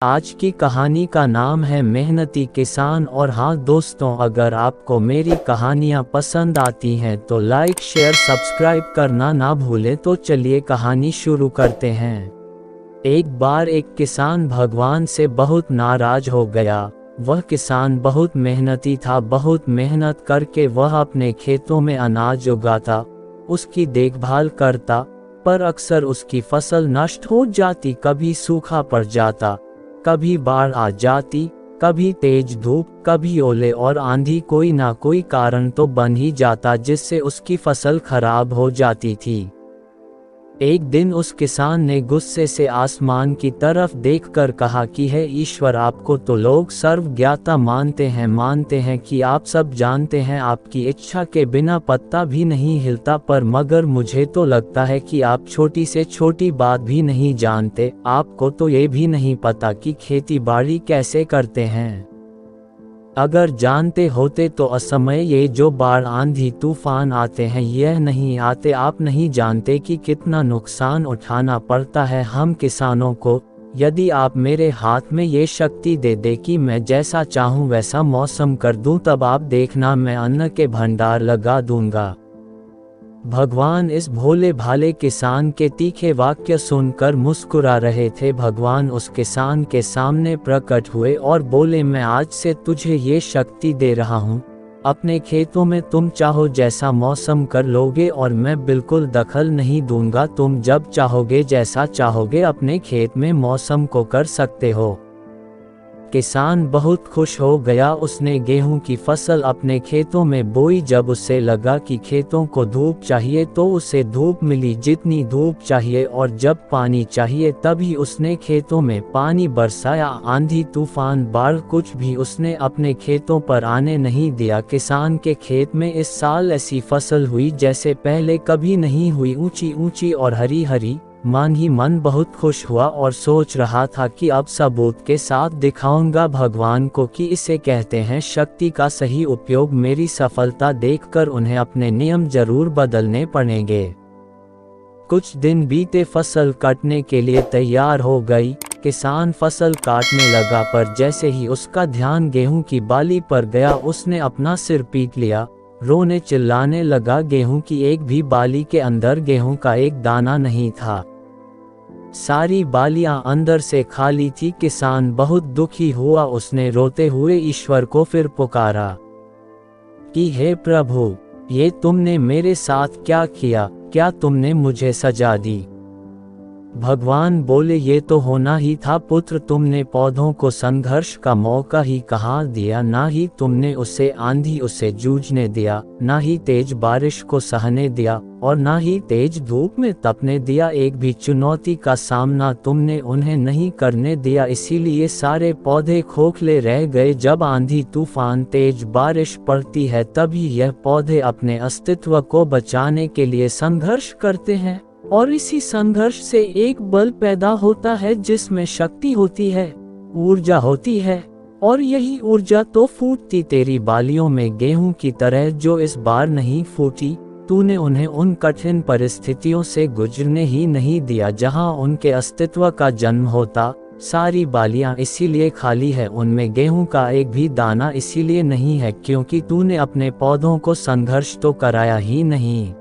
आज की कहानी का नाम है मेहनती किसान। और हाँ दोस्तों, अगर आपको मेरी कहानियाँ पसंद आती हैं तो लाइक शेयर सब्सक्राइब करना ना भूलें। तो चलिए कहानी शुरू करते हैं। एक बार एक किसान भगवान से बहुत नाराज हो गया। वह किसान बहुत मेहनती था। बहुत मेहनत करके वह अपने खेतों में अनाज उगाता, उसकी देखभाल करता, पर अक्सर उसकी फसल नष्ट हो जाती। कभी सूखा पड़ जाता, कभी बाढ़ आ जाती, कभी तेज धूप, कभी ओले और आंधी। कोई ना कोई कारण तो बन ही जाता जिससे उसकी फसल खराब हो जाती थी। एक दिन उस किसान ने गुस्से से आसमान की तरफ देखकर कहा कि हे ईश्वर, आपको तो लोग सर्वज्ञाता मानते हैं कि आप सब जानते हैं। आपकी इच्छा के बिना पत्ता भी नहीं हिलता, पर मगर मुझे तो लगता है कि आप छोटी से छोटी बात भी नहीं जानते। आपको तो ये भी नहीं पता कि खेती बाड़ी कैसे करते हैं। अगर जानते होते तो असमय ये जो बाढ़ आंधी तूफान आते हैं यह नहीं आते। आप नहीं जानते कि कितना नुकसान उठाना पड़ता है हम किसानों को। यदि आप मेरे हाथ में ये शक्ति दे दे कि मैं जैसा चाहूँ वैसा मौसम कर दूँ, तब आप देखना मैं अन्न के भंडार लगा दूंगा। भगवान इस भोले भाले किसान के तीखे वाक्य सुनकर मुस्कुरा रहे थे। भगवान उस किसान के सामने प्रकट हुए और बोले, मैं आज से तुझे ये शक्ति दे रहा हूँ। अपने खेतों में तुम चाहो जैसा मौसम कर लोगे और मैं बिल्कुल दखल नहीं दूंगा। तुम जब चाहोगे जैसा चाहोगे अपने खेत में मौसम को कर सकते हो। किसान बहुत खुश हो गया। उसने गेहूं की फसल अपने खेतों में बोई। जब उसे लगा कि खेतों को धूप चाहिए तो उसे धूप मिली, जितनी धूप चाहिए, और जब पानी चाहिए तभी उसने खेतों में पानी बरसाया। आंधी तूफान बाढ़ कुछ भी उसने अपने खेतों पर आने नहीं दिया। किसान के खेत में इस साल ऐसी फसल हुई जैसे पहले कभी नहीं हुई, ऊंची ऊंची और हरी हरी। मन ही मन बहुत खुश हुआ और सोच रहा था कि अब सबूत के साथ दिखाऊंगा भगवान को कि इसे कहते हैं शक्ति का सही उपयोग। मेरी सफलता देखकर उन्हें अपने नियम जरूर बदलने पड़ेंगे। कुछ दिन बीते, फसल कटने के लिए तैयार हो गई। किसान फसल काटने लगा, पर जैसे ही उसका ध्यान गेहूं की बाली पर गया उसने अपना सिर पीट लिया, रोने चिल्लाने लगा। गेहूं की एक भी बाली के अंदर गेहूं का एक दाना नहीं था। सारी बालियां अंदर से खाली थी। किसान बहुत दुखी हुआ। उसने रोते हुए ईश्वर को फिर पुकारा कि हे प्रभु, ये तुमने मेरे साथ क्या किया? क्या तुमने मुझे सजा दी? भगवान बोले, ये तो होना ही था पुत्र। तुमने पौधों को संघर्ष का मौका ही कहाँ दिया। ना ही तुमने उसे आंधी उसे जूझने दिया, ना ही तेज बारिश को सहने दिया, और ना ही तेज धूप में तपने दिया। एक भी चुनौती का सामना तुमने उन्हें नहीं करने दिया। इसीलिए सारे पौधे खोखले रह गए। जब आंधी तूफान तेज बारिश पड़ती है तभी यह पौधे अपने अस्तित्व को बचाने के लिए संघर्ष करते हैं, और इसी संघर्ष से एक बल पैदा होता है जिसमें शक्ति होती है, ऊर्जा होती है। और यही ऊर्जा तो फूटती तेरी बालियों में गेहूं की तरह, जो इस बार नहीं फूटी। तूने उन्हें उन कठिन परिस्थितियों से गुजरने ही नहीं दिया जहां उनके अस्तित्व का जन्म होता। सारी बालियां इसीलिए खाली है, उनमें गेहूं का एक भी दाना इसीलिए नहीं है क्योंकि तूने अपने पौधों को संघर्ष तो कराया ही नहीं।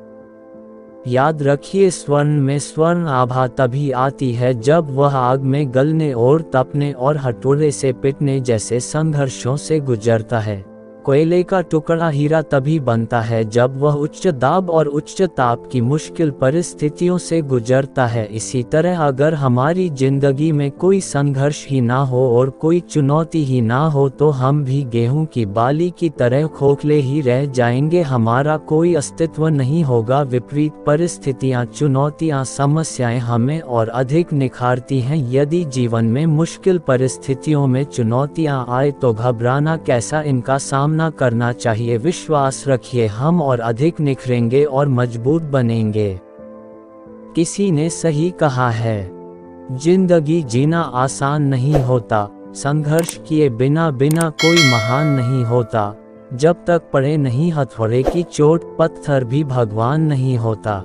याद रखिए, स्वर्ण में स्वर्ण आभा तभी आती है जब वह आग में गलने और तपने और हथौड़े से पिटने जैसे संघर्षों से गुजरता है। कोयले का टुकड़ा हीरा तभी बनता है जब वह उच्च दाब और उच्च ताप की मुश्किल परिस्थितियों से गुजरता है। इसी तरह अगर हमारी जिंदगी में कोई संघर्ष ही ना हो और कोई चुनौती ही ना हो तो हम भी गेहूं की बाली की तरह खोखले ही रह जाएंगे। हमारा कोई अस्तित्व नहीं होगा। विपरीत परिस्थितियां, चुनौतियां, समस्याएं हमें और अधिक निखारती हैं। यदि जीवन में मुश्किल परिस्थितियों में चुनौतियां आए तो घबराना कैसा, इनका सामना करना चाहिए। विश्वास रखिए, हम और अधिक निखरेंगे और मजबूत बनेंगे। किसी ने सही कहा है, जिंदगी जीना आसान नहीं होता, संघर्ष किए बिना कोई महान नहीं होता। जब तक पड़े नहीं हथौड़े की चोट, पत्थर भी भगवान नहीं होता।